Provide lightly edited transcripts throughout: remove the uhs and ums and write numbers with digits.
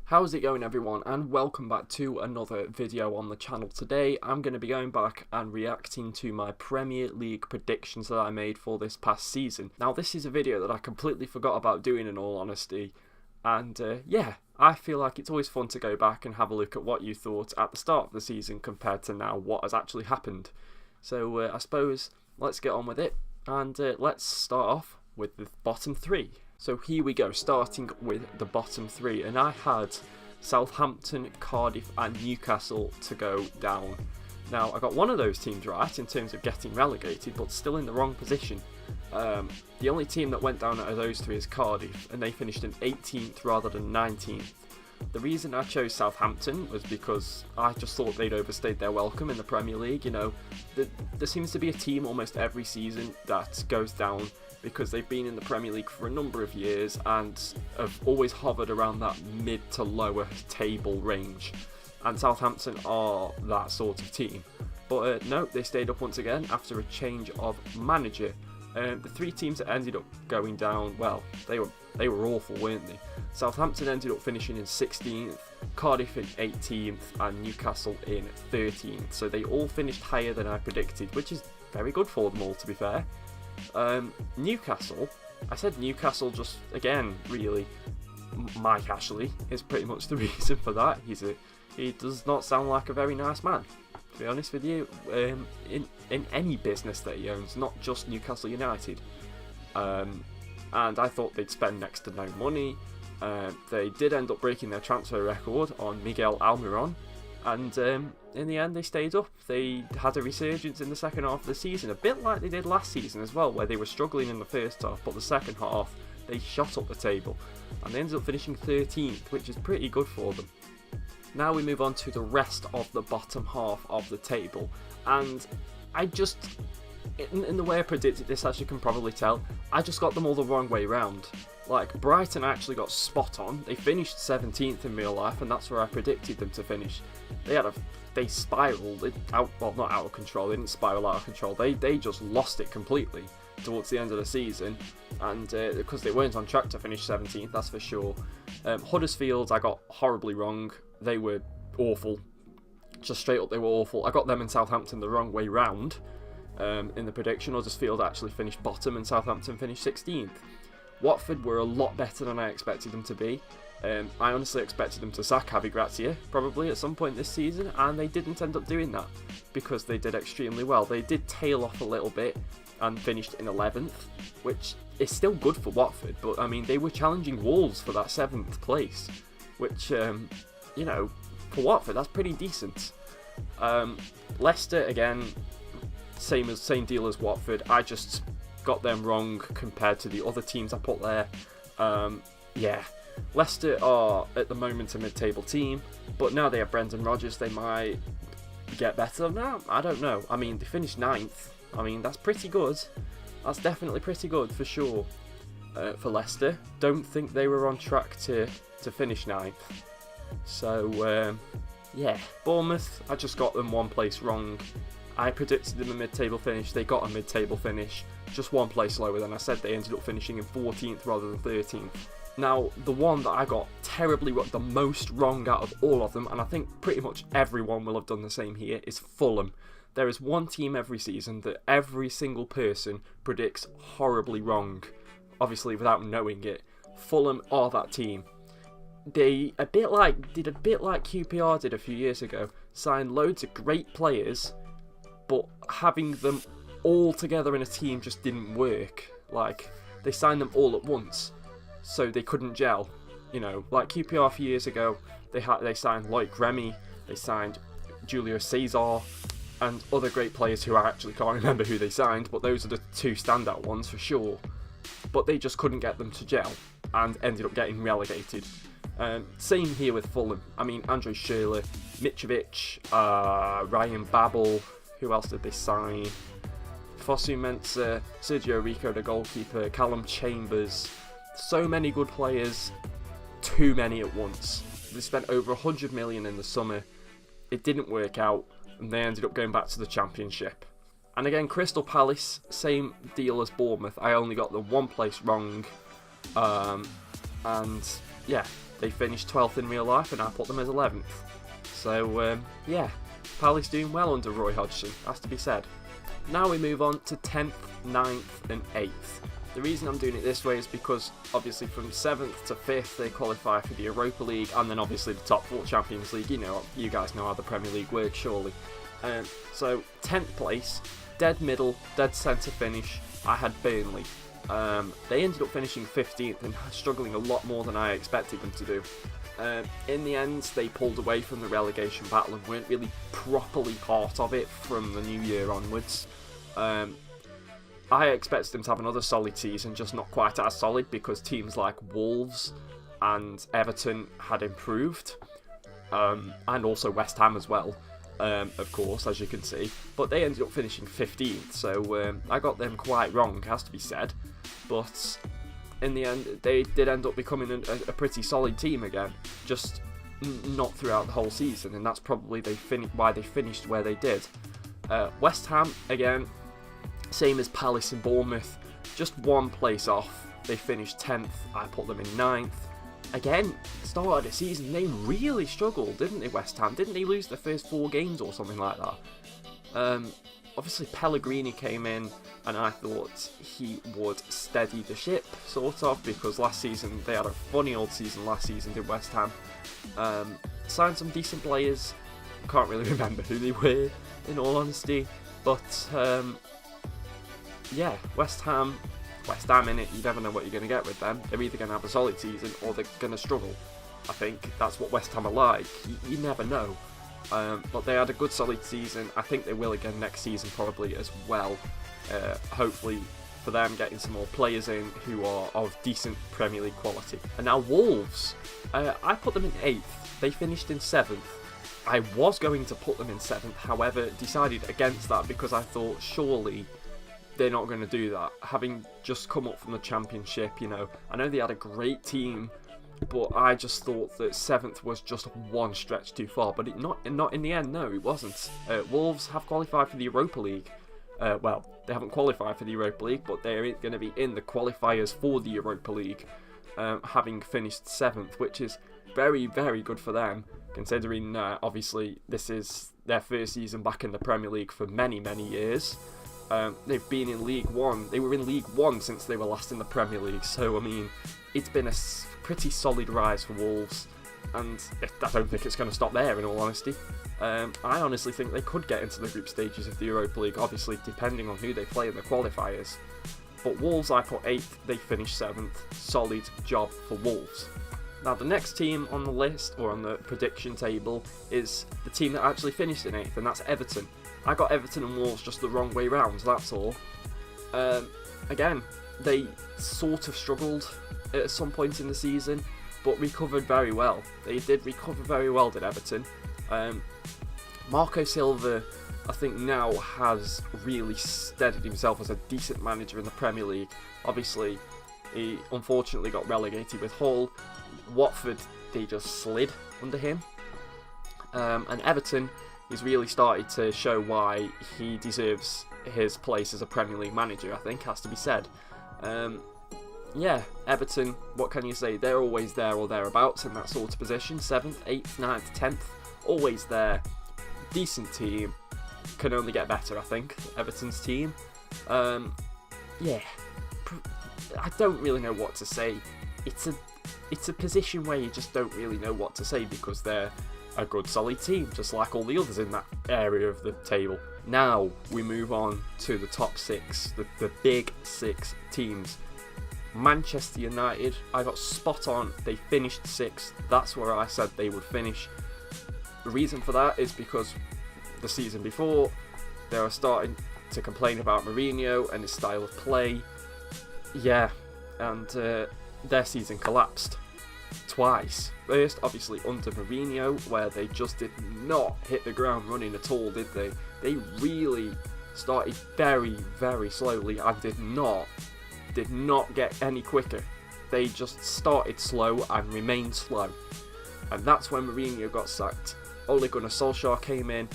How's it going, everyone, and welcome back to another video on the channel. Today I'm going to be going back and reacting to my Premier League predictions that I made for this past season. Now this is a video that I completely forgot about doing, in all honesty, and yeah, I feel like it's always fun to go back and have a look at what you thought at the start of the season compared to now what has actually happened. So I suppose let's get on with it, and let's start off with the bottom three. So here we go, starting with the bottom three, and I had Southampton, Cardiff and Newcastle to go down. Now I got one of those teams right in terms of getting relegated, but still in the wrong position. The only team that went down out of those three is Cardiff, and they finished in 18th rather than 19th. The reason I chose Southampton was because I just thought they'd overstayed their welcome in the Premier League. You know, there seems to be a team almost every season that goes down because they've been in the Premier League for a number of years and have always hovered around that mid to lower table range. And Southampton are that sort of team. But no, they stayed up once again after a change of manager. The three teams that ended up going down, well, they were awful, weren't they? Southampton ended up finishing in 16th, Cardiff in 18th, and Newcastle in 13th. So they all finished higher than I predicted, which is very good for them all, to be fair. Newcastle, I said Newcastle just, again, really, Mike Ashley is pretty much the reason for that. He does not sound like a very nice man, to be honest with you, in any business that he owns, not just Newcastle United. And I thought they'd spend next to no money. They did end up breaking their transfer record on Miguel Almiron, and in the end they stayed up. They had a resurgence in the second half of the season, a bit like they did last season as well, where they were struggling in the first half, but the second half they shot up the table, and they ended up finishing 13th, which is pretty good for them. Now we move on to the rest of the bottom half of the table, and I just, in the way I predicted this, as you can probably tell, I just got them all the wrong way round. Like, Brighton actually got spot on. They finished 17th in real life, and that's where I predicted them to finish. They spiralled out, well, not out of control, they didn't spiral out of control, they just lost it completely towards the end of the season, and because they weren't on track to finish 17th, that's for sure. Huddersfield, I got horribly wrong. They were awful. Just straight up, they were awful. I got them and Southampton the wrong way round in the prediction. Huddersfield actually finished bottom and Southampton finished 16th. Watford were a lot better than I expected them to be. I honestly expected them to sack Javi Gracia probably at some point this season, and they didn't end up doing that because they did extremely well. They did tail off a little bit and finished in 11th, which is still good for Watford, but I mean, they were challenging Wolves for that 7th place, which, you know, for Watford, that's pretty decent. Leicester, again, same deal as Watford. I just got them wrong compared to the other teams I put there. Yeah, Leicester are at the moment a mid-table team, but now they have Brendan Rodgers, they might get better. No, I don't know. I mean, they finished 9th. I mean, that's pretty good. That's definitely pretty good for sure for Leicester. Don't think they were on track to finish 9th. So yeah, Bournemouth, I just got them one place wrong. I predicted them a mid-table finish. They got a mid-table finish, just one place lower than I said. They ended up finishing in 14th rather than 13th. Now, the one that I got terribly the most wrong out of all of them, and I think pretty much everyone will have done the same here, is Fulham. There is one team every season that every single person predicts horribly wrong, obviously without knowing it. Fulham are that team. They did a bit like QPR did a few years ago, signed loads of great players, but having them all together in a team just didn't work. Like, they signed them all at once, so they couldn't gel. You know, like QPR a few years ago, they signed Loic Remy, they signed Julio Cesar, and other great players who I actually can't remember who they signed, but those are the two standout ones for sure. But they just couldn't get them to gel, and ended up getting relegated. Same here with Fulham. I mean, Andrei Schürrle, Mitrovic, Ryan Babel, who else did they sign? Fosu Mensah, Sergio Rico, the goalkeeper, Callum Chambers. So many good players, too many at once. They spent over 100 million in the summer. It didn't work out, and they ended up going back to the Championship. And again, Crystal Palace, same deal as Bournemouth. I only got them one place wrong. And yeah, They finished 12th in real life, and I put them as 11th. So, yeah, Palace doing well under Roy Hodgson, has to be said. Now we move on to 10th, 9th and 8th. The reason I'm doing it this way is because, obviously, from 7th to 5th, they qualify for the Europa League, and then, obviously, the top 4 Champions League. You guys know how the Premier League works, surely. So, 10th place, dead middle, dead centre finish, I had Burnley. They ended up finishing 15th and struggling a lot more than I expected them to do. In the end, they pulled away from the relegation battle and weren't really properly part of it from the new year onwards. I expected them to have another solid season, just not quite as solid because teams like Wolves and Everton had improved, and also West Ham as well, of course, as you can see. But they ended up finishing 15th, so I got them quite wrong, has to be said. But in the end, they did end up becoming a pretty solid team again, just not throughout the whole season, and that's probably why they finished where they did. West Ham, again, same as Palace and Bournemouth, just one place off. They finished 10th, I put them in 9th. Again, start of the season, they really struggled, didn't they, West Ham? Didn't they lose their first 4 games or something like that? Obviously, Pellegrini came in, and I thought he would steady the ship, sort of, because last season, they had a funny old season last season, did West Ham. Signed some decent players, can't really remember who they were, in all honesty, but yeah, West Ham in it, you never know what you're going to get with them. They're either going to have a solid season or they're going to struggle. I think that's what West Ham are like. You never know. But they had a good solid season. I think they will again next season probably as well. Hopefully for them getting some more players in who are of decent Premier League quality. And now Wolves. I put them in 8th. They finished in 7th. I was going to put them in 7th, however, decided against that because I thought surely they're not going to do that. Having just come up from the Championship, I know they had a great team, but I just thought that 7th was just one stretch too far. But not in the end, no, it wasn't. Wolves have qualified for the Europa League. Well, they haven't qualified for the Europa League, but they're going to be in the qualifiers for the Europa League, having finished 7th, which is very, very good for them, considering obviously this is their first season back in the Premier League for many, many years. They've been in League One. They were in League One since they were last in the Premier League. So, I mean, it's been a pretty solid rise for Wolves. And I don't think it's going to stop there, in all honesty. I honestly think they could get into the group stages of the Europa League, obviously, depending on who they play in the qualifiers. But Wolves, I put 8th. They finished 7th. Solid job for Wolves. Now, the next team on the list, or on the prediction table, is the team that actually finished in 8th, and that's Everton. I got Everton and Wolves just the wrong way round, that's all. Again, they sort of struggled at some point in the season, but recovered very well. They did recover very well, did Everton. Marco Silva, I think now has really steadied himself as a decent manager in the Premier League. Obviously, he unfortunately got relegated with Hull. Watford, they just slid under him. And Everton, he's really started to show why he deserves his place as a Premier League manager, I think, has to be said. Yeah, Everton, what can you say? They're always there or thereabouts in that sort of position. 7th, 8th, 9th, 10th, always there. Decent team. Can only get better, I think, Everton's team. Yeah, I don't really know what to say. It's a position where you just don't really know what to say because they're a good solid team, just like all the others in that area of the table. Now we move on to the top 6, the big 6 teams. Manchester United, I got spot on. They finished 6th. That's where I said they would finish. The reason for that is because the season before they were starting to complain about Mourinho and his style of play. Yeah, and their season collapsed twice. First, obviously, under Mourinho, where they just did not hit the ground running at all, did they? They really started very, very slowly and did not get any quicker. They just started slow and remained slow. And that's when Mourinho got sacked. Ole Gunnar Solskjaer came in.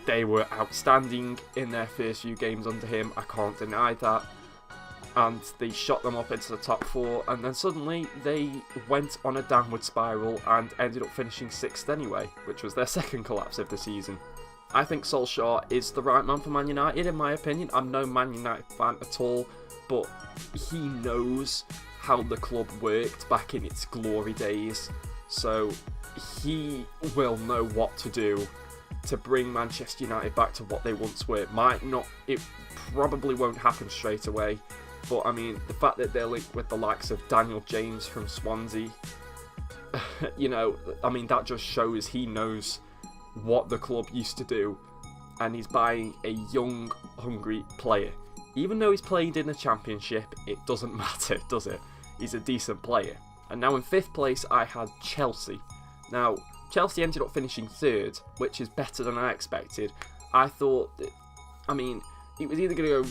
They were outstanding in their first few games under him. I can't deny that. and they shot them up into the top 4, and then suddenly they went on a downward spiral and ended up finishing 6th anyway, which was their second collapse of the season. I think Solskjaer is the right man for Man United, in my opinion. I'm no Man United fan at all, but he knows how the club worked back in its glory days, so he will know what to do to bring Manchester United back to what they once were. It probably won't happen straight away, but I mean, the fact that they're linked with the likes of Daniel James from Swansea, you know, I mean, that just shows he knows what the club used to do, and he's buying a young, hungry player. Even though he's played in the Championship, it doesn't matter, does it? He's a decent player. And now in 5th place, I had Chelsea. Now, Chelsea ended up finishing 3rd, which is better than I expected. I thought that, I mean, it was either going to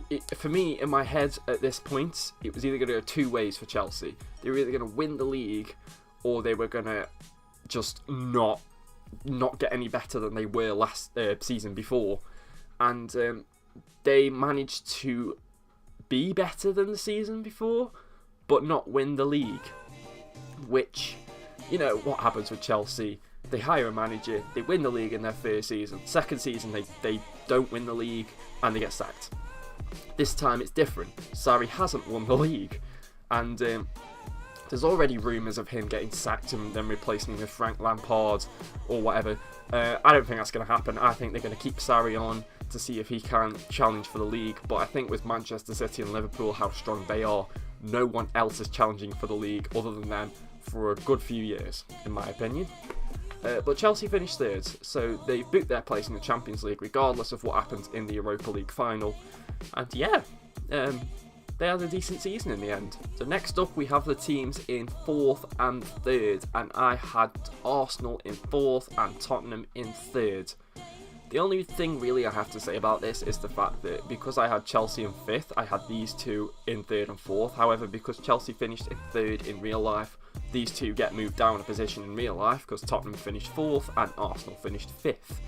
go, for me, in my head at this point, it was either going to go 2 ways for Chelsea. They were either going to win the league, or they were going to just not get any better than they were last season before. And they managed to be better than the season before, but not win the league. Which, you know, what happens with Chelsea? They hire a manager, they win the league in their first season. Second season, they don't win the league, and they get sacked. This time it's different. Sarri hasn't won the league, and there's already rumours of him getting sacked and then replacing him with Frank Lampard or whatever. I don't think that's going to happen. I think they're going to keep Sarri on to see if he can challenge for the league. But I think with Manchester City and Liverpool, how strong they are, no one else is challenging for the league other than them for a good few years, in my opinion. But Chelsea finished 3rd, so they've booked their place in the Champions League regardless of what happens in the Europa League final. And yeah, they had a decent season in the end. So next up we have the teams in 4th and 3rd, and I had Arsenal in 4th and Tottenham in 3rd. The only thing really I have to say about this is the fact that because I had Chelsea in 5th, I had these two in 3rd and 4th. However, because Chelsea finished in 3rd in real life, these two get moved down a position in real life because Tottenham finished 4th and Arsenal finished 5th.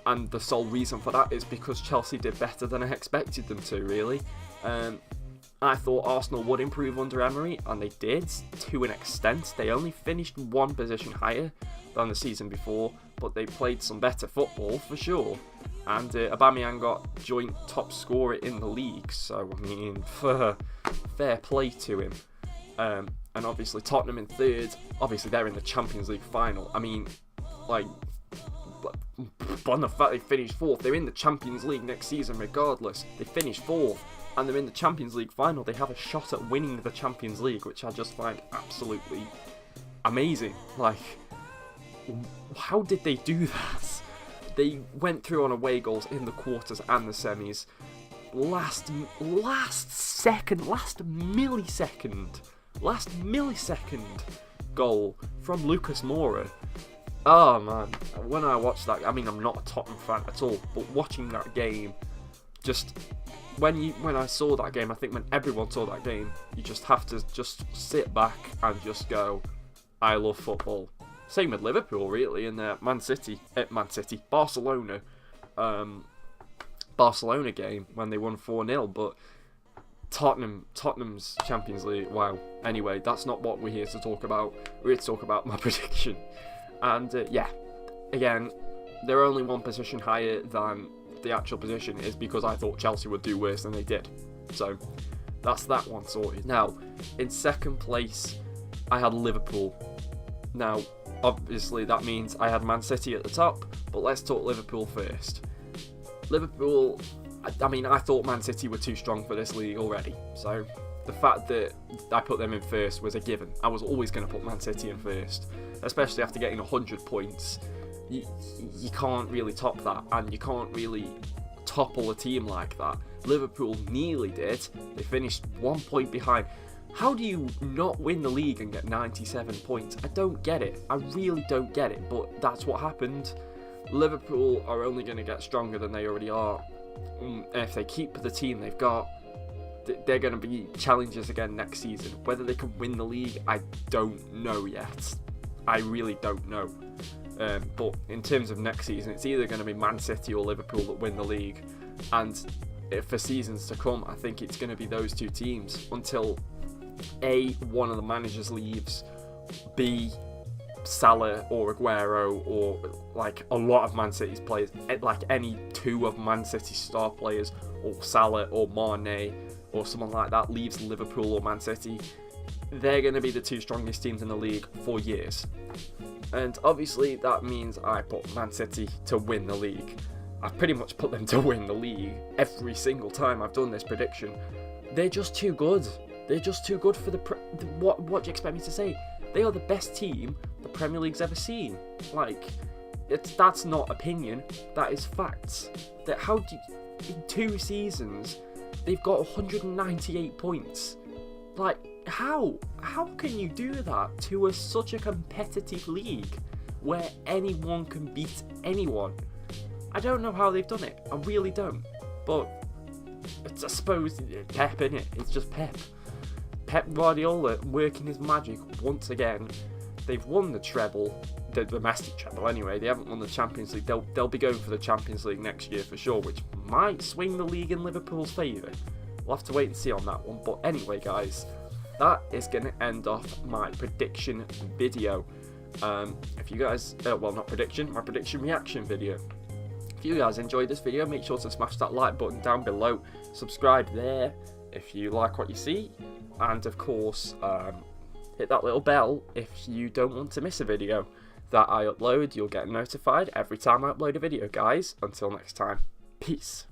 And the sole reason for that is because Chelsea did better than I expected them to, really. I thought Arsenal would improve under Emery, and they did, to an extent. They only finished 1 position higher than the season before, but they played some better football, for sure. And Aubameyang got joint top scorer in the league, so, I mean, fair play to him. And obviously Tottenham in 3rd, obviously they're in the Champions League final. I mean, like, on the fact they finished 4th, they're in the Champions League next season regardless. They finished 4th, and they're in the Champions League final. They have a shot at winning the Champions League, which I just find absolutely amazing. Like, how did they do that? They went through on away goals in the quarters and the semis. Last millisecond goal from Lucas Moura. Oh man, when I watched that, I mean, I'm not a Tottenham fan at all, but watching that game, just when I saw that game, I think when everyone saw that game, you just have to just sit back and just go, I love football. Same with Liverpool, really, in the Barcelona game when they won 4-0, but Tottenham's Champions League, wow. Anyway, that's not what we're here to talk about. We're here to talk about my prediction. And yeah, again, they're only 1 position higher than the actual position is because I thought Chelsea would do worse than they did. So that's that one sorted. Now, in 2nd place, I had Liverpool. Now, obviously that means I had Man City at the top, but let's talk Liverpool first. Liverpool, I mean, I thought Man City were too strong for this league already, so the fact that I put them in 1st was a given. I was always going to put Man City in 1st, especially after getting 100 points. You can't really top that, and you can't really topple a team like that. Liverpool nearly did. They finished 1 point behind. How do you not win the league and get 97 points? I don't get it. I really don't get it, but that's what happened. Liverpool are only going to get stronger than they already are. If they keep the team they've got, they're going to be challengers again next season. Whether they can win the league, I don't know yet. I really don't know. But in terms of next season, it's either going to be Man City or Liverpool that win the league. And for seasons to come. I think it's going to be those two teams until A, one of the managers leaves, B, Salah or Aguero or like a lot of Man City's players, like any two of Man City's star players, or Salah or Mane or someone like that leaves Liverpool or Man City, they're going to be the two strongest teams in the league for years. And obviously that means I put Man City to win the league. I've pretty much put them to win the league every single time I've done this prediction. They're just too good. They're just too good for what do you expect me to say? They are the best team the Premier League's ever seen. Like, that's not opinion, that is facts. That in 2 seasons, they've got 198 points. Like, how can you do that to such a competitive league where anyone can beat anyone? I don't know how they've done it. I really don't. But I suppose Pep, innit? It's just Pep. Pep Guardiola working his magic once again. They've won the treble, the domestic treble anyway. They haven't won the Champions League. They'll be going for the Champions League next year for sure, which might swing the league in Liverpool's favour. We'll have to wait and see on that one. But anyway, guys, that is going to end off my prediction video. If you guys, my prediction reaction video. If you guys enjoyed this video, make sure to smash that like button down below. Subscribe there if you like what you see. And of course, hit that little bell if you don't want to miss a video that I upload. You'll get notified every time I upload a video, guys. Until next time, peace.